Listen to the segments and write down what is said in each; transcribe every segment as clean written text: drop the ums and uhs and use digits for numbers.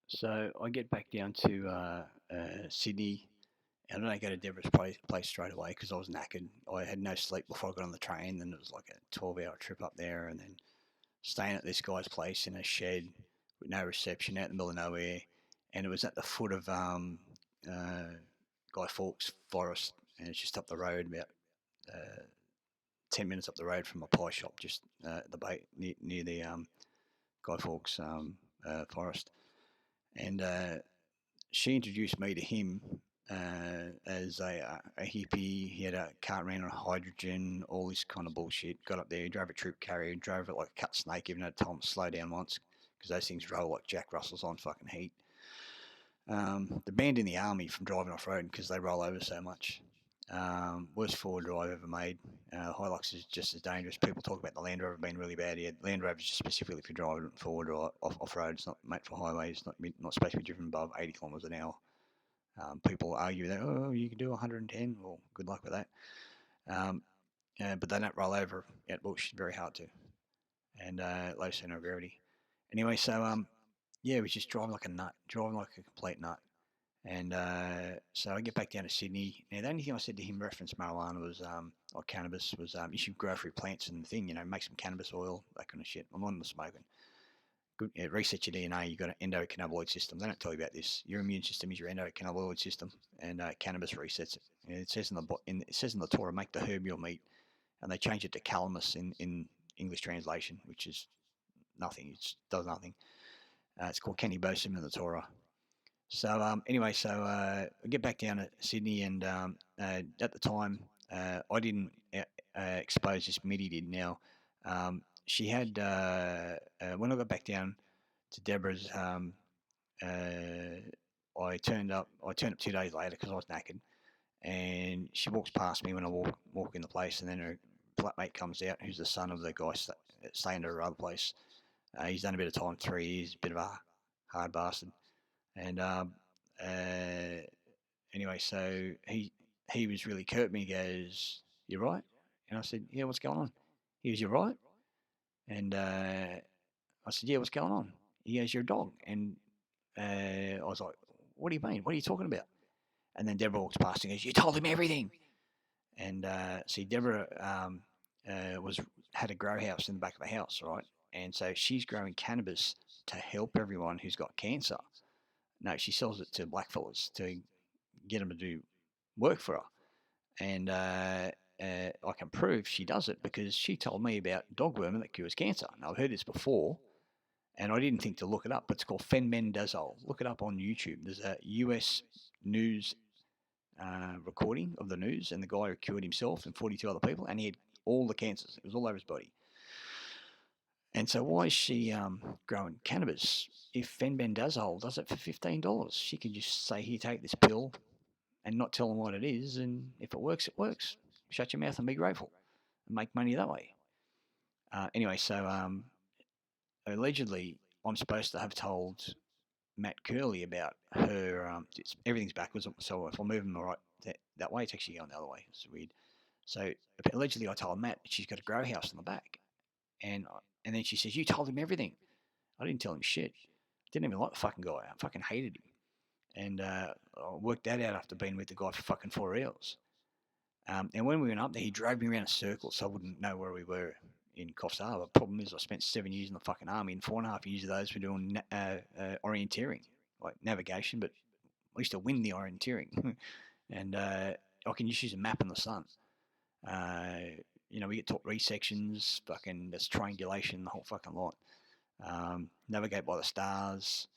So I get back down to Sydney, and then I go to Debra's place straight away because I was knackered. I had no sleep before I got on the train, and it was like a 12-hour trip up there, and then staying at this guy's place in a shed with no reception out in the middle of nowhere, and it was at the foot of uh, Guy Fawkes Forest, and it's just up the road, about uh, 10 minutes up the road from a pie shop, just at the near the Guy Fawkes Forest, and she introduced me to him as a hippie. He had a cart ran on hydrogen, all this kind of bullshit. Got up there, he drove a troop carrier, drove it like a cut snake, even had to tell him to slow down once because those things roll like Jack Russells on fucking heat. The banned in the army from driving off road because they roll over so much. Worst four-wheel drive ever made. Hilux is just as dangerous. People talk about the Land Rover being really bad. Yeah, Land Rover is just specifically for driving forward or off road. It's not made for highways. It's not supposed to be driven above 80 kilometres an hour. People argue that you can do 110. Well, good luck with that. But they don't roll over at bush. Very hard to, and low center of gravity. Anyway, so yeah, he was just driving like a nut, driving like a complete nut. And so I get back down to Sydney. Now, the only thing I said to him reference marijuana was, or cannabis, was you should grow free plants and the thing, make some cannabis oil, that kind of shit. I'm not into smoking. Good, it resets your DNA. You've got an endocannabinoid system. They don't tell you about this. Your immune system is your endocannabinoid system, and cannabis resets it. And it says it says in the Torah, make the herb your meat, and they change it to calamus in English translation, which is nothing. It does nothing. It's called cannabosum in the Torah. So anyway, so I get back down to Sydney, and at the time, I didn't expose this. Mitty did. Now, she had when I got back down to Debra's. I turned up. I turned up 2 days later because I was knackered, and she walks past me when I walk in the place, and then her flatmate comes out, who's the son of the guy staying at her other place. He's done a bit of time, 3 years, bit of a hard bastard. And anyway, so he was really curt. Me, he goes, "You right?" And I said, "Yeah, what's going on?" He goes, "You right?" And I said, "Yeah, what's going on?" He goes, "You're a dog." And I was like, "What do you mean? What are you talking about?" And then Deborah walks past and goes, "You told him everything." And see, Deborah was had a grow house in the back of the house, right? And so she's growing cannabis to help everyone who's got cancer. No, she sells it to blackfellas to get them to do work for her. And I can prove she does it because she told me about dog worming that cures cancer. Now, I've heard this before, and I didn't think to look it up, but it's called fenbendazole. Look it up on YouTube. There's a US news recording of the news, and the guy who cured himself and 42 other people, and he had all the cancers. It was all over his body. And so why is she growing cannabis? If fenbendazole does it for $15, she could just say, "Here, take this pill," and not tell them what it is. And if it works, it works. Shut your mouth and be grateful and make money that way. Anyway, so allegedly, I'm supposed to have told Matt Curley about her. Everything's backwards, so if I move them right that way, it's actually going the other way. It's weird. So allegedly, I told Matt she's got a grow house in the back, and and then she says, "You told him everything." I didn't tell him shit. Didn't even like the fucking guy. I fucking hated him. And I worked that out after being with the guy for fucking 4 hours. And when we went up there, he drove me around a circle so I wouldn't know where we were in Coffs Harbour. Problem is, I spent 7 years in the fucking army, and 4.5 years of those were doing orienteering, like navigation, but I used to win the orienteering. And I can just use a map in the sun. We get taught resections, fucking there's triangulation, the whole fucking lot. Navigate by the stars,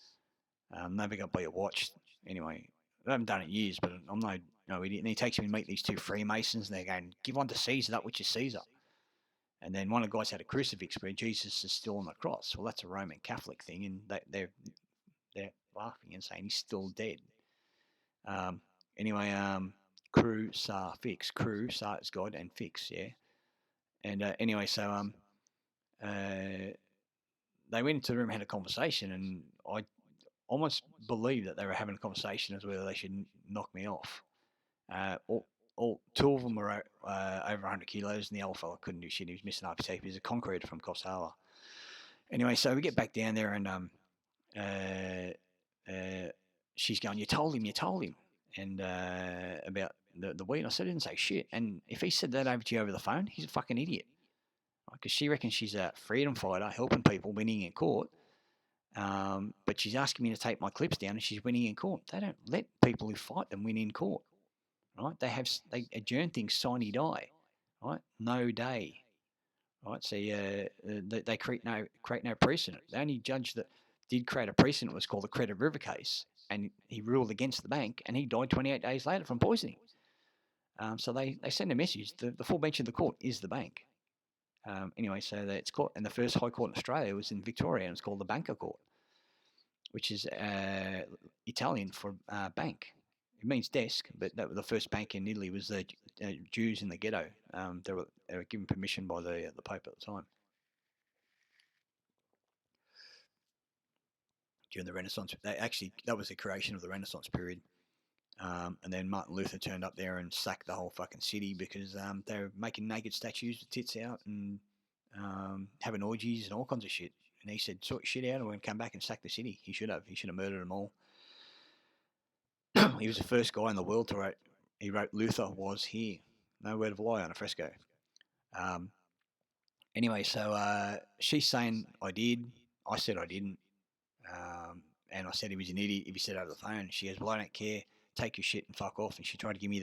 navigate by your watch. Anyway, I haven't done it in years, but I'm no idiot. And he takes me to meet these two Freemasons, and they're going, "Give one to Caesar that which is Caesar." And then one of the guys had a crucifix where Jesus is still on the cross. Well, that's a Roman Catholic thing, and they're laughing and saying he's still dead. Anyway, Cru Sa Fix. Cru Sa is God and Fix, yeah. And anyway, so they went into the room and had a conversation, and I almost believed that they were having a conversation as whether they should knock me off. All two of them were over 100 kilos, and the old fella couldn't do shit. He was missing half his teeth. He was a concreter from Coffs Harbour. Anyway, so we get back down there, and she's going, you told him, and about the weed. I said, I didn't say shit. And if he said that over to you over the phone, he's a fucking idiot. Because she reckons she's a freedom fighter, helping people, winning in court. But she's asking me to take my clips down, and she's winning in court. They don't let people who fight them win in court, right? They adjourn things sine die, right? No day, right? So they create no precedent. The only judge that did create a precedent was called the Credit River case, and he ruled against the bank, and he died 28 days later from poisoning. So they send a message. The full bench of the court is the bank. Anyway, so it's called, and the first high court in Australia was in Victoria, and it's called the Banca Court, which is Italian for bank. It means desk, but the first bank in Italy was the Jews in the ghetto. They were given permission by the Pope at the time. During the Renaissance, that was the creation of the Renaissance period. And then Martin Luther turned up there and sacked the whole fucking city because they were making naked statues with tits out and having orgies and all kinds of shit. And he said, sort shit out, or we're going to come back and sack the city. He should have murdered them all. He was the first guy in the world to write. He wrote Luther was here. No word of a lie on a fresco. Anyway, so she's saying I did. I said I didn't. And I said he was an idiot if he said over the phone. She goes, well, I don't care. Take your shit and fuck off. And she tried to give me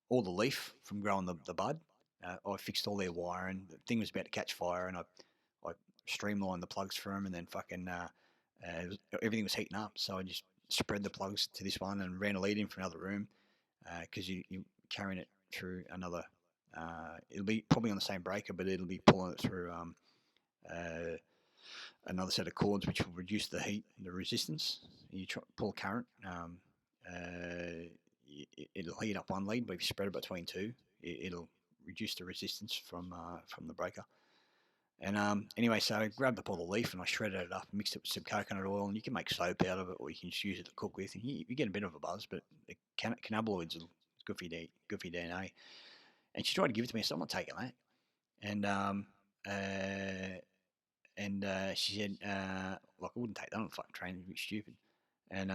all the leaf from growing the bud. I fixed all their wiring. The thing was about to catch fire, and I streamlined the plugs for them, and then fucking everything was heating up. So I just spread the plugs to this one and ran a lead in for another room because you're carrying it through another. It'll be probably on the same breaker, but it'll be pulling it through another set of cords, which will reduce the heat and the resistance. You pull current, it'll heat up one lead, but if you spread it between two, it'll reduce the resistance from the breaker. And anyway, so I grabbed up all the leaf and I shredded it up and mixed it with some coconut oil, and you can make soap out of it, or you can just use it to cook with. And you get a bit of a buzz, but the cannabinoids are good for your DNA. And she tried to give it to me, so I'm not taking that. And she said, like, I wouldn't take that on the fucking train, it'd be stupid. And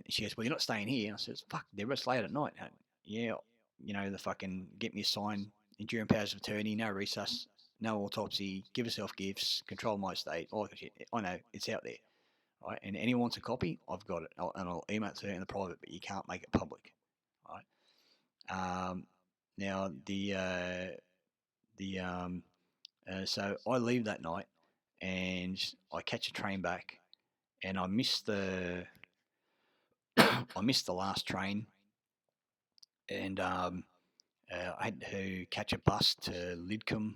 she goes, well, you're not staying here. And I said, fuck, Debra, it's late at night. Yeah, the fucking get me a sign, enduring powers of attorney, no resus, no autopsy, give herself gifts, control my estate, all that shit. I know, it's out there. Right? And anyone wants a copy, I've got it. I'll email it to her in the private, but you can't make it public. Right? Now, so I leave that night and I catch a train back, and I missed the last train, and I had to catch a bus to Lidcombe,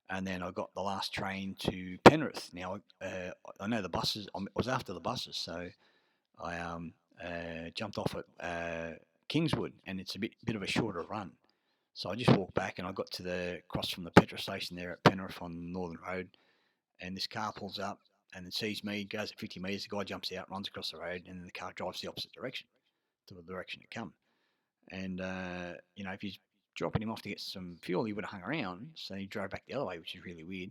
and then I got the last train to Penrith. Now I know the buses. I was after the buses, so I jumped off at Kingswood, and it's a bit of a shorter run. So I just walked back, and I got to the cross from the petrol station there at Penrith on Northern Road, and this car pulls up and it sees me, goes at 50 metres, the guy jumps out, runs across the road, and then the car drives the opposite direction to the direction it come. And, if he's dropping him off to get some fuel, he would have hung around, so he drove back the other way, which is really weird.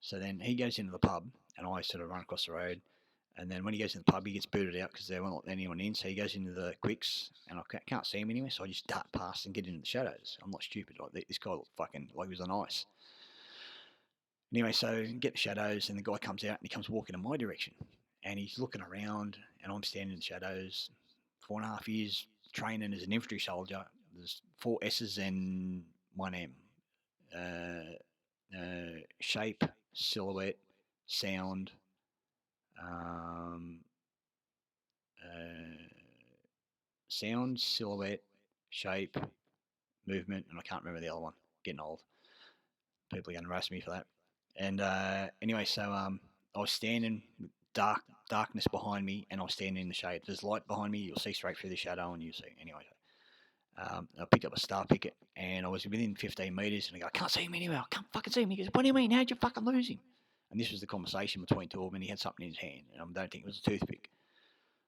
So then he goes into the pub, and I sort of run across the road, and then when he goes in the pub, he gets booted out because they won't let anyone in, so he goes into the quicks, and I can't see him anyway, so I just dart past and get into the shadows. I'm not stupid. Like, this guy looked fucking like he was on ice. Anyway, so get the shadows, and the guy comes out, and he comes walking in my direction, and he's looking around, and I'm standing in the shadows. 4.5 years training as an infantry soldier. There's 4 S's and 1 M. Shape, silhouette, sound, silhouette, shape, movement, and I can't remember the other one. Getting old. People are going to roast me for that. And anyway, so I was standing with darkness behind me, and I was standing in the shade. If there's light behind me, you'll see straight through the shadow, and you'll see. Anyway, I picked up a star picket, and I was within 15 metres, and I go, I can't see him anywhere. I can't fucking see him. He goes, what do you mean? How'd you fucking lose him? And this was the conversation between two of them, and he had something in his hand, and I don't think it was a toothpick.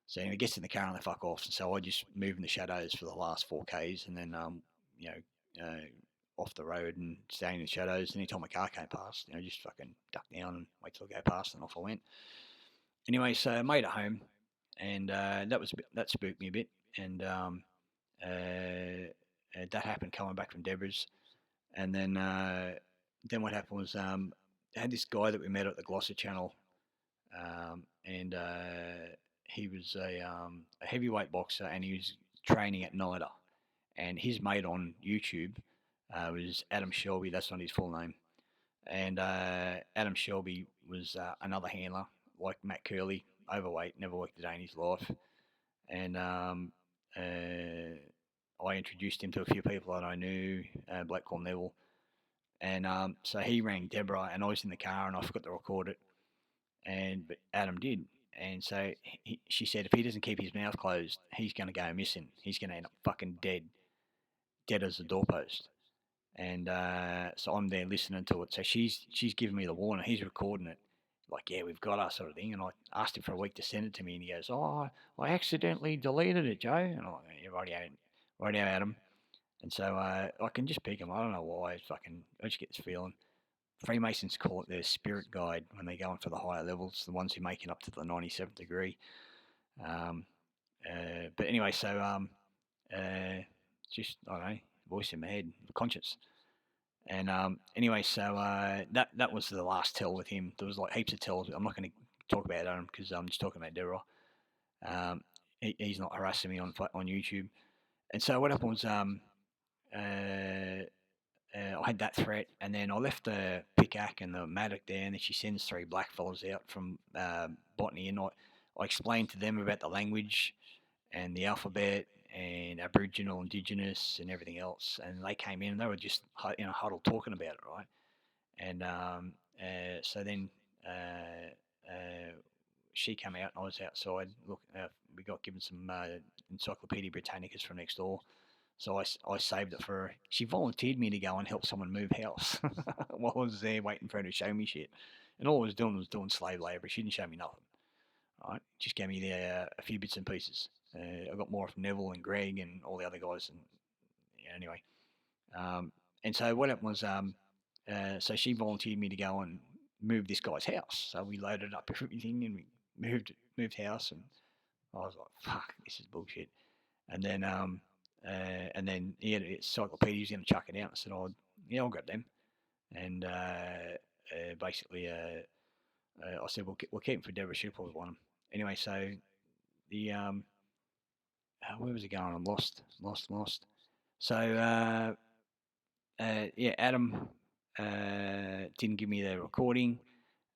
So anyway, he gets in the car, and they fuck off. And so I just move in the shadows for the last 4Ks, and then, off the road and staying in the shadows. Anytime a car came past, just fucking duck down and wait till I go past, and off I went. Anyway, so I made it home, and that spooked me a bit. And that happened coming back from Debra's, and then what happened was I had this guy that we met at the Gloucester Channel, and he was a heavyweight boxer, and he was training at NIDA, and his mate on YouTube was Adam Shelby. That's not his full name. And Adam Shelby was another handler like Matt Curley, overweight, never worked a day in his life. And I introduced him to a few people that I knew, Black called Neville. And so he rang Debra, and I was in the car, and I forgot to record it. But Adam did. And so she said if he doesn't keep his mouth closed, he's going to go missing. He's going to end up fucking dead as a doorpost. And so I'm there listening to it. So she's giving me the warning. He's recording it, like, yeah, we've got us, sort of thing. And I asked him for a week to send it to me, and he goes, oh, I accidentally deleted it, Joe. And I'm like, yeah, righty out, Adam. And so I can just pick him. I don't know why. I just get this feeling. Freemasons call it their spirit guide when they're going for the higher levels, the ones who make it up to the 97th degree. But anyway, so just, I don't know, voice in my head, conscience. And anyway, so that was the last tell with him. There was like heaps of tells. I'm not going to talk about Adam because I'm just talking about Debra. He's not harassing me on YouTube. And so what happened was I had that threat, and then I left the picac and the mattock there, and then she sends 3 black fellas out from Botany, and I explained to them about the language and the alphabet and Aboriginal, Indigenous, and everything else, and they came in, and they were just in a huddle talking about it, right? And so then she came out, and I was outside. Look, we got given some Encyclopedia Britannicas from next door. So I saved it for her. She volunteered me to go and help someone move house while I was there waiting for her to show me shit. And all I was doing slave labour. She didn't show me nothing. Right? Just gave me a few bits and pieces. I got more from Neville and Greg and all the other guys. And yeah, anyway, and so what happened was, so she volunteered me to go and move this guy's house. So we loaded up everything and we moved house. And I was like, fuck, this is bullshit. And then he had encyclopedia. He's going to chuck it out. I said, "Oh, yeah, I'll grab them." And basically, I said, "We'll keep them for Debra. She'll probably want them." Anyway, so the where was it going? I'm lost. So yeah, Adam didn't give me the recording,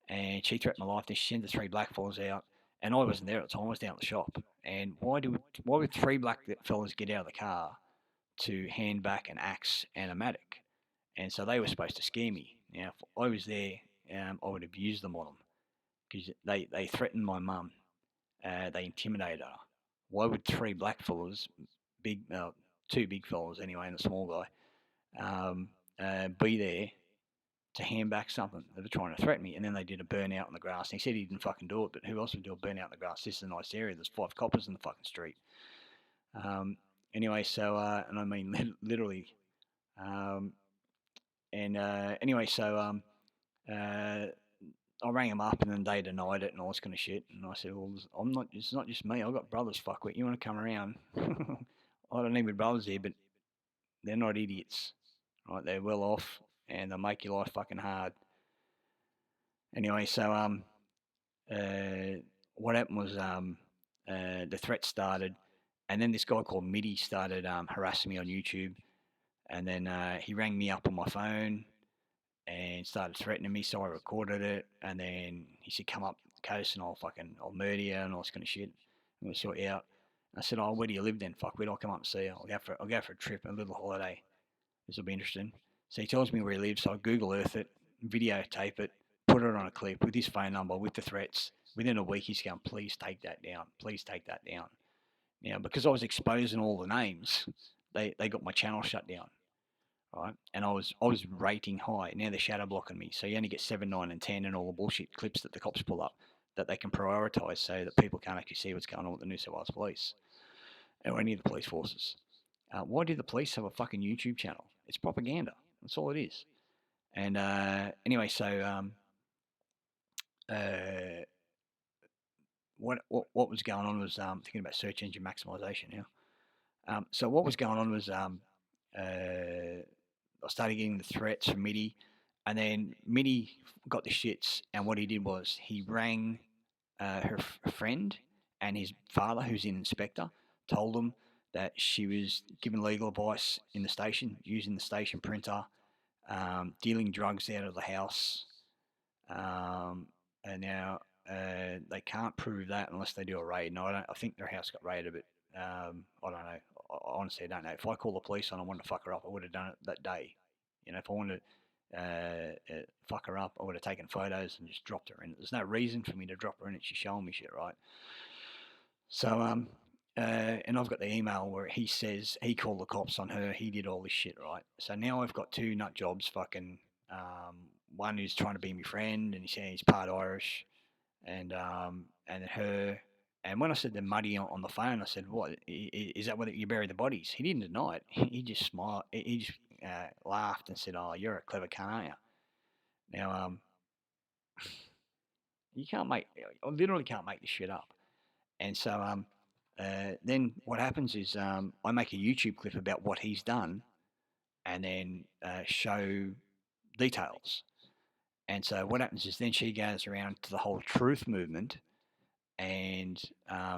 and she threatened my life. Then she sent the 3 black fellas out, and I wasn't there at the time. I was down at the shop. And why would 3 black fellas get out of the car to hand back an axe and a mattock? And so they were supposed to scare me. Now, if I was there, I would have used them on them because they threatened my mum. They intimidated her. Why would 3 black fellas, 2 big fellas anyway, and a small guy, be there to hand back something? They were trying to threaten me, and then they did a burnout in the grass. And he said he didn't fucking do it, but who else would do a burnout in the grass? This is a nice area. There's 5 coppers in the fucking street. Anyway, so and I mean literally. Anyway, so I rang him up, and then they denied it and all this kind of shit. And I said, "Well, it's not just me. I've got brothers. Fuckwit. You want to come around? I don't need my brothers here, but they're not idiots, right? They're well off, and they'll make your life fucking hard." Anyway, so what happened was the threat started, and then this guy called Mitty started harassing me on YouTube, and then he rang me up on my phone and started threatening me. So I recorded it, and then he said, "Come up the coast, and I'll murder you and all this kind of shit. I'm gonna sort you out." I said, "Oh, where do you live then? Fuck, I'll come up and see you. I'll go for a trip, a little holiday. This will be interesting." So he tells me where he lives. So I Google Earth it, videotape it, put it on a clip with his phone number, with the threats. Within a week, he's going, "Please take that down. Please take that down." Now, because I was exposing all the names, they got my channel shut down. Right, and I was rating high. Now they're shadow blocking me, so you only get 7, 9, and 10, and all the bullshit clips that the cops pull up that they can prioritise so that people can't actually see what's going on with the New South Wales Police or any of the police forces. Why do the police have a fucking YouTube channel? It's propaganda. That's all it is. And anyway, so what was going on was thinking about search engine maximization now. So what was going on was I started getting the threats from Mitty, and then Mitty got the shits, and what he did was he rang her friend and his father, who's an inspector, told them that she was giving legal advice in the station, using the station printer, dealing drugs out of the house, and now they can't prove that unless they do a raid. And I think their house got raided, but I don't know. Honestly, I don't know. If I called the police and I wanted to fuck her up, I would have done it that day. You know, if I wanted to fuck her up, I would have taken photos and just dropped her in. There's no reason for me to drop her in it. She's showing me shit, right? So, and I've got the email where he says he called the cops on her. He did all this shit, right? So now I've got two nut jobs. Fucking one who's trying to be my friend, and he's part Irish, and her. And when I said to Muddy on the phone, I said, "What is that? Whether you bury the bodies?" He didn't deny it. He just smiled. He just laughed and said, "Oh, you're a clever cunt, aren't you?" Now, you can't make. I literally can't make this shit up. And so, then what happens is I make a YouTube clip about what he's done, and then show details. And so what happens is then she goes around to the whole truth movement and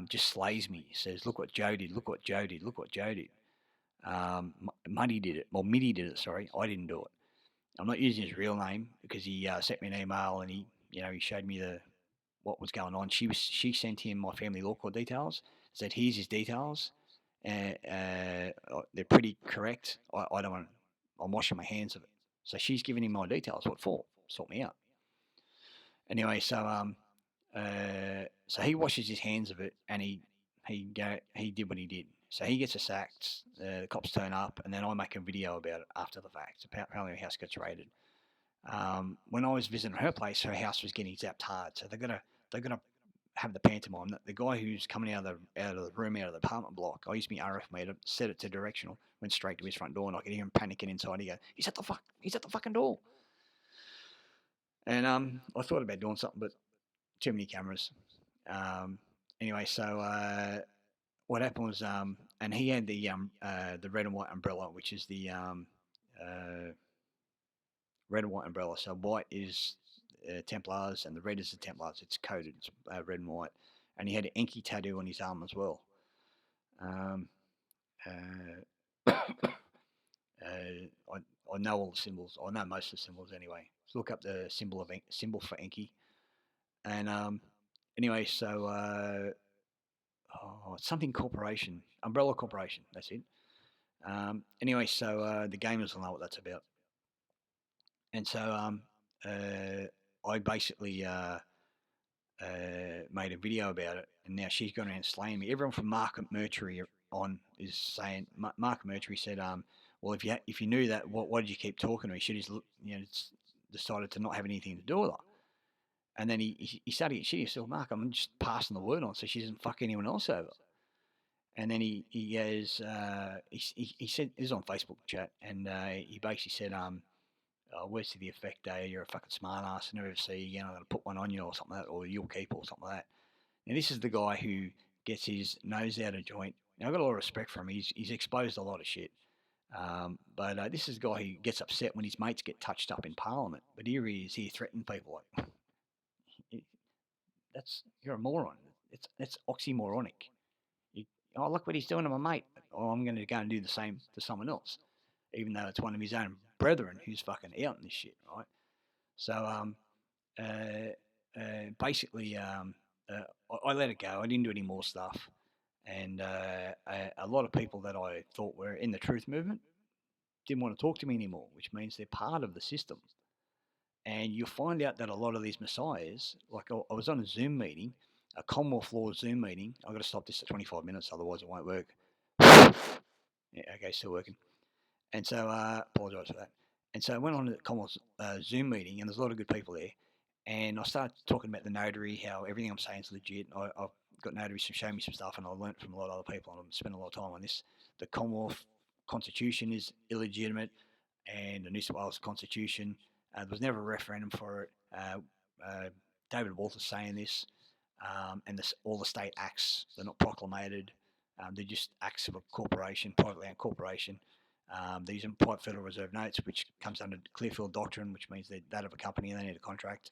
just slays me. Says, "Look what Joe did. Look what Joe did. Look what Joe did." Muddy did it. Well, Mitty did it. Sorry, I didn't do it. I'm not using his real name because he sent me an email and he showed me what was going on. She sent him my family law court details. Said, "Here's his details. They're pretty correct. I don't want. I'm washing my hands of it." So she's giving him my details. What for? Sort me out. Anyway, so he washes his hands of it, and he did what he did. So he gets sacked. The cops turn up, and then I make a video about it after the fact. Apparently, her house gets raided. When I was visiting her place, her house was getting zapped hard. So they're gonna have the pantomime. The guy who's coming out of the room, out of the apartment block, I used my RF meter, set it to directional, went straight to his front door, and I could hear him panicking inside. He goes, He's at the fucking door." And I thought about doing something, but too many cameras. Anyway, so what happened was, and he had the red and white umbrella, which is the red and white umbrella. So white is Templars, and the red is the Templars. It's coded, it's red and white. And he had an Enki tattoo on his arm as well. Um, uh, I know all the symbols. I know most of the symbols anyway. So look up the symbol for Enki. And anyway, so something corporation, Umbrella Corporation. That's it. Anyway, so the gamers will know what that's about. And so I basically made a video about it, and now she's gone around and slaying me. Everyone from Market Mercury on is saying Market Mercury said, "Well, if you knew that, why did you keep talking to her? She just decided to not have anything to do with her." And then he started getting shitty. He said, "Mark, I'm just passing the word on so she doesn't fuck anyone else over." And then he goes, he said, this is on Facebook chat, and he basically said, words to the effect, "You're a fucking smart ass, I never ever see you again, I'm going to put one on you," or something like that, or "You'll keep," or something like that. Now, this is the guy who gets his nose out of joint. Now, I've got a lot of respect for him. He's exposed a lot of shit. But this is the guy who gets upset when his mates get touched up in Parliament. But here he is, here threatening people. Like, you're a moron. That's oxymoronic. Oh, look what he's doing to my mate. Oh, I'm going to go and do the same to someone else, even though it's one of his own brethren who's fucking out in this shit, right? So, basically, I let it go. I didn't do any more stuff. And a lot of people that I thought were in the truth movement didn't want to talk to me anymore, which means they're part of the system. And you'll find out that a lot of these messiahs, like I was on a Zoom meeting, a Commonwealth Law Zoom meeting. I've got to stop this at 25 minutes, otherwise it won't work. Yeah, okay, still working. And so, apologise for that. And so I went on to the Commonwealth Zoom meeting, and there's a lot of good people there. And I started talking about the notary, how everything I'm saying is legit. I've got notaries to show me some stuff, and I learnt from a lot of other people, and I've spent a lot of time on this. The Commonwealth Constitution is illegitimate, and the New South Wales Constitution, there was never a referendum for it. David Walter's saying this. and all the state acts, they're not proclamated. They're just acts of a corporation, privately owned corporation. They're using private Federal Reserve notes, which comes under Clearfield Doctrine, which means they're that of a company and they need a contract.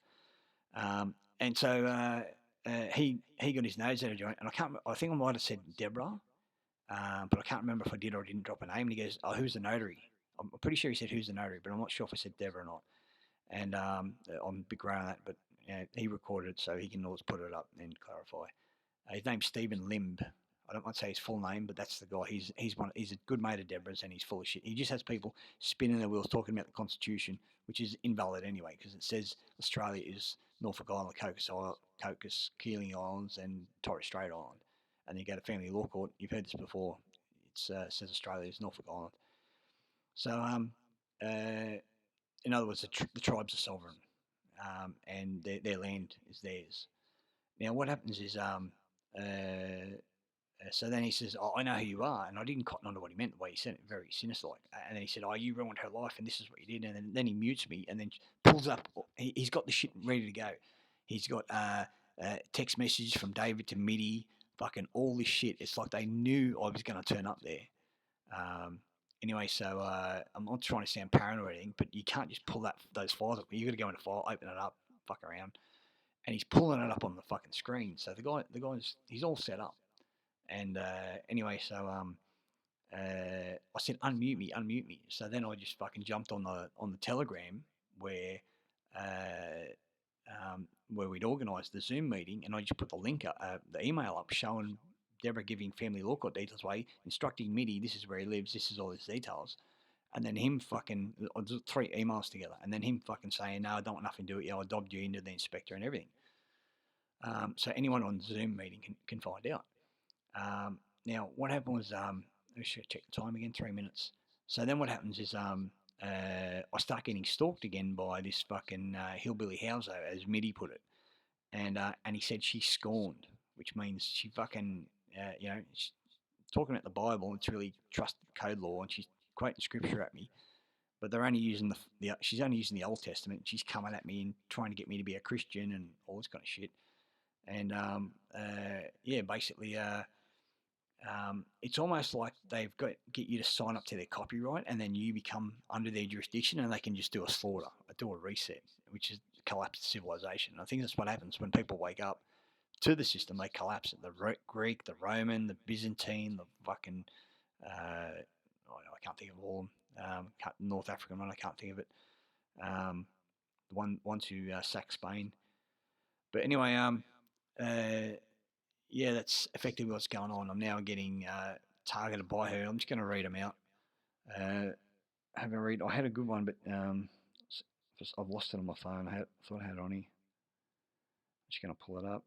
And so he got his nose out of joint, and I think I might have said Debra, but I can't remember if I did or didn't drop a name. And he goes, "Oh, who's the notary?" I'm pretty sure he said who's the notary, but I'm not sure if I said Debra or not. And I'm a bit grey on that, but he recorded it, so he can always put it up and clarify. His name's Stephen Limb. I don't want to say his full name, but that's the guy. He's a good mate of Deborah's, and he's full of shit. He just has people spinning their wheels talking about the Constitution, which is invalid anyway, because it says Australia is Norfolk Island, Cocos, Keeling Islands, and Torres Strait Island. And you go to family law court. You've heard this before. It says Australia is Norfolk Island. So, in other words, the tribes are sovereign, and their land is theirs. Now, what happens is, so then he says, "Oh, I know who you are," and I didn't cotton on to what he meant the way he said it, very sinister like. And then he said, "Oh, you ruined her life, and this is what you did." And then he mutes me, and then pulls up. He's got the shit ready to go. He's got text messages from David to Mitty, fucking all this shit. It's like they knew I was going to turn up there. Anyway, so I'm not trying to sound paranoid or anything, but you can't just pull those files up. You got to go in a file, open it up, fuck around, and he's pulling it up on the fucking screen. So he's all set up. And anyway, so I said unmute me. So then I just fucking jumped on the Telegram where we'd organised the Zoom meeting, and I just put the link up, the email up, showing Debra giving family law court details away, instructing Mitty, this is where he lives, this is all his details. And then him fucking, 3 emails together, and then him fucking saying, no, I don't want nothing to do with you, I dobbed you into the inspector and everything. So anyone on the Zoom meeting can find out. Now, what happened was, I should check the time again, 3 minutes. So then what happens is I start getting stalked again by this fucking hillbilly Houser, as Mitty put it. And he said she's scorned, which means she fucking, she's talking about the Bible. It's really trusted code law, and she's quoting scripture at me. But they're only using she's only using the Old Testament. And she's coming at me and trying to get me to be a Christian and all this kind of shit. And basically, it's almost like they've got get you to sign up to their copyright, and then you become under their jurisdiction, and they can just do a slaughter, do a reset, which is collapse of civilization. And I think that's what happens when people wake up to the system. They collapse it. The Greek, the Roman, the Byzantine, the fucking I can't think of all of them. North African one, I can't think of it. The ones who sacked Spain. But anyway, that's effectively what's going on. I'm now getting targeted by her. I'm just going to read them out. I had a good one, but I've lost it on my phone. I thought I had it on here. I'm just going to pull it up.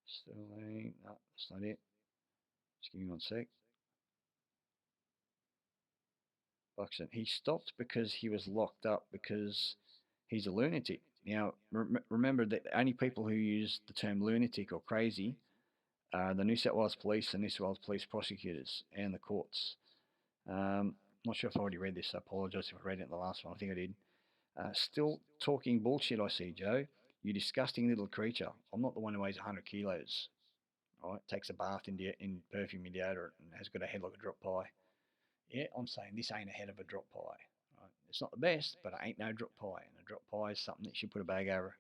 Sterling. No, that's not it. Just give me 1 sec. Buxton. He stopped because he was locked up because he's a lunatic. Now, remember that the only people who use the term lunatic or crazy are the New South Wales Police, the New South Wales Police prosecutors, and the courts. Not sure if I already read this. I apologise if I read it in the last one. I think I did. Still talking bullshit, I see, Joe. You disgusting little creature. I'm not the one who weighs 100 kilos. Right? Takes a bath in perfume and deodorant and has got a head like a drop pie. Yeah, I'm saying this ain't a head of a drop pie. Right? It's not the best, but it ain't no drop pie. And a drop pie is something that you put a bag over.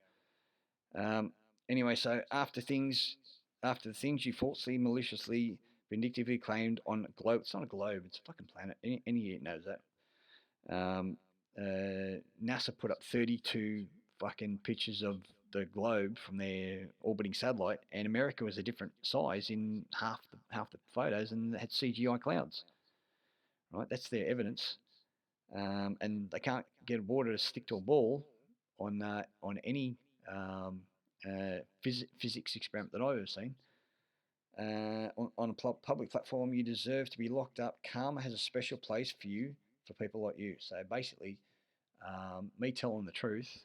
Anyway, so after the things you falsely, maliciously, vindictively claimed on a globe. It's not a globe, it's a fucking planet. Any idiot knows that. NASA put up 32 fucking pictures of the globe from their orbiting satellite, and America was a different size in half the photos, and it had CGI clouds. Right, that's their evidence, and they can't get water to stick to a ball on any physics experiment that I've ever seen. On a public platform, you deserve to be locked up. Karma has a special place for you, for people like you. So basically, me telling the truth,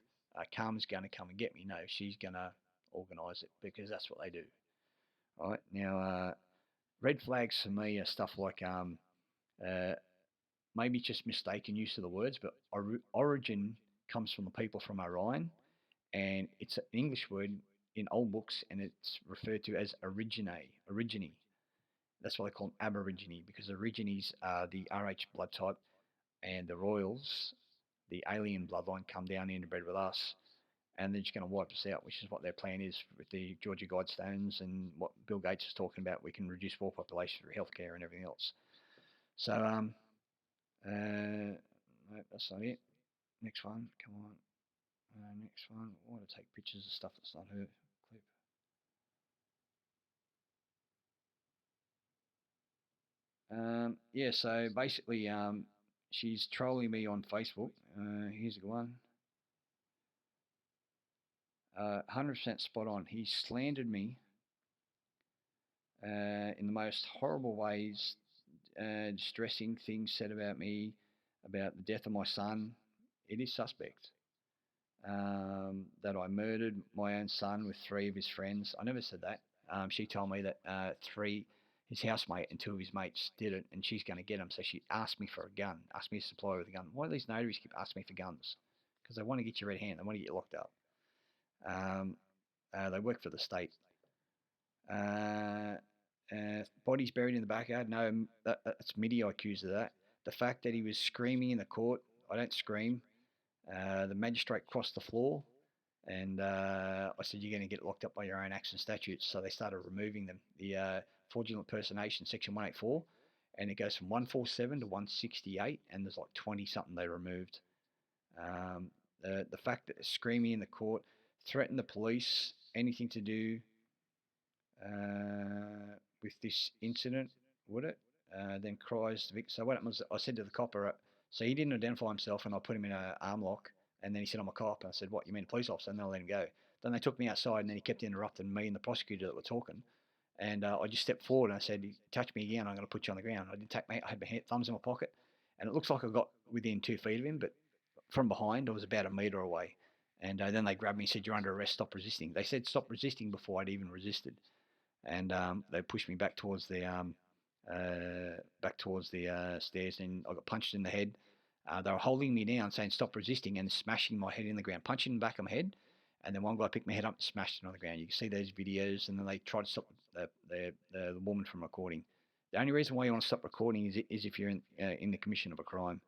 Karma's going to come and get me. No, she's going to organise it, because that's what they do. All right, now, red flags for me are stuff like maybe just mistaken use of the words, but origin comes from the people from Orion, and it's an English word in old books, and it's referred to as origine. That's why they call them Aborigine, because Aborigines are the RH blood type, and the Royals, the alien bloodline, come down interbred with us, and they're just going to wipe us out, which is what their plan is with the Georgia Guidestones and what Bill Gates is talking about. We can reduce world population through healthcare and everything else. So, no, that's not it. Next one, come on. Next one, I want to take pictures of stuff that's not her clip. Yeah, so basically, she's trolling me on Facebook. Here's a good one. 100% spot on. He slandered me in the most horrible ways, distressing things said about me, about the death of my son. It is suspect that I murdered my own son with 3 of his friends. I never said that. She told me that 3, his housemate and 2 of his mates did it, and she's going to get him. So she asked me for a gun, asked me to supply her with a gun. Why do these notaries keep asking me for guns? Because they want to get your red hand. They want to get you locked up. They work for the state. Bodies buried in the backyard. No, that's MIDI. I accuse of that. The fact that he was screaming in the court. I don't scream. The magistrate crossed the floor, and I said, "You're going to get locked up by your own acts and statutes." So they started removing them. The fraudulent impersonation, section 184, and it goes from 147 to 168, and there's like 20 something they removed. The fact that screaming in the court, threatened the police, anything to do with this incident, would it? Then cries the victim. So what happened was, I said to the copper, so he didn't identify himself, and I put him in an arm lock, and then he said, I'm a cop, and I said, what, you mean a police officer? And then I let him go. Then they took me outside, and then he kept interrupting me and the prosecutor that were talking, and I just stepped forward, and I said, touch me again, I'm going to put you on the ground. I didn't take I had my thumbs in my pocket, and it looks like I got within 2 feet of him, but from behind, I was about a metre away. And then they grabbed me and said, you're under arrest, stop resisting. They said stop resisting before I'd even resisted. And they pushed me back towards the stairs, and I got punched in the head. They were holding me down, saying stop resisting, and smashing my head in the ground, punching the back of my head. And then one guy picked my head up and smashed it on the ground. You can see those videos, and then they tried to stop the woman from recording. The only reason why you want to stop recording is if you're in the commission of a crime.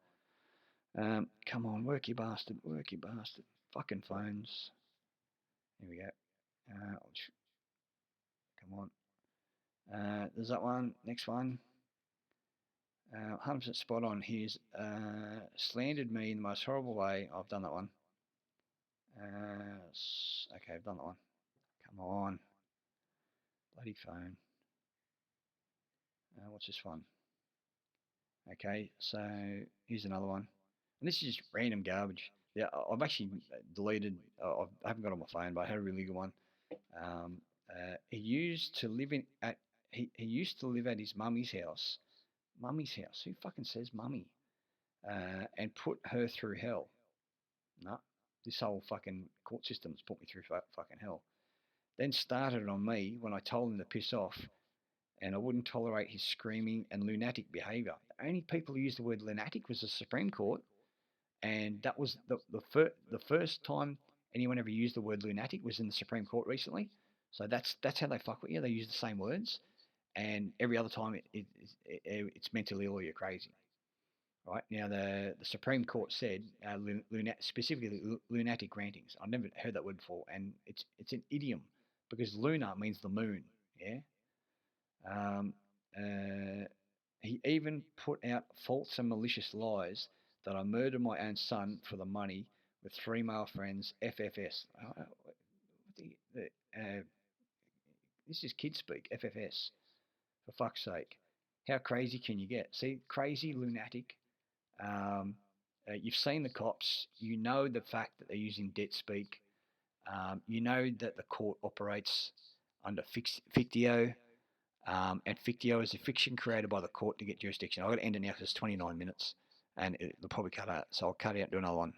Come on, work you bastard, fucking phones. Here we go. Come on. There's that one. Next one. 100% spot on. He's slandered me in the most horrible way. I've done that one. Okay, I've done that one. Come on. Bloody phone. What's this one? Okay, so here's another one. And this is just random garbage. Yeah, I've actually deleted. I haven't got it on my phone, but I had a really good one. He used to live at his mummy's house. Mummy's house. Who fucking says mummy? And put her through hell. No, this whole fucking court system's put me through fucking hell. Then started on me when I told him to piss off, and I wouldn't tolerate his screaming and lunatic behaviour. The only people who used the word lunatic was the Supreme Court, and that was the first time anyone ever used the word lunatic was in the Supreme Court recently. So that's how they fuck with you. They use the same words, and every other time it's mentally ill or you're crazy. Right now, the Supreme Court said specifically lunatic rantings. I've never heard that word before, and it's an idiom because lunar means the moon. Yeah. He even put out false and malicious lies that I murdered my own son for the money with 3 male friends. FFS. This is kid speak. FFS. For fuck's sake. How crazy can you get? See, crazy, lunatic. You've seen the cops. You know the fact that they're using debt speak. You know that the court operates under fictio. And fictio is a fiction created by the court to get jurisdiction. I've got to end it now because it's 29 minutes, and it'll probably cut out. So I'll cut out and do another one.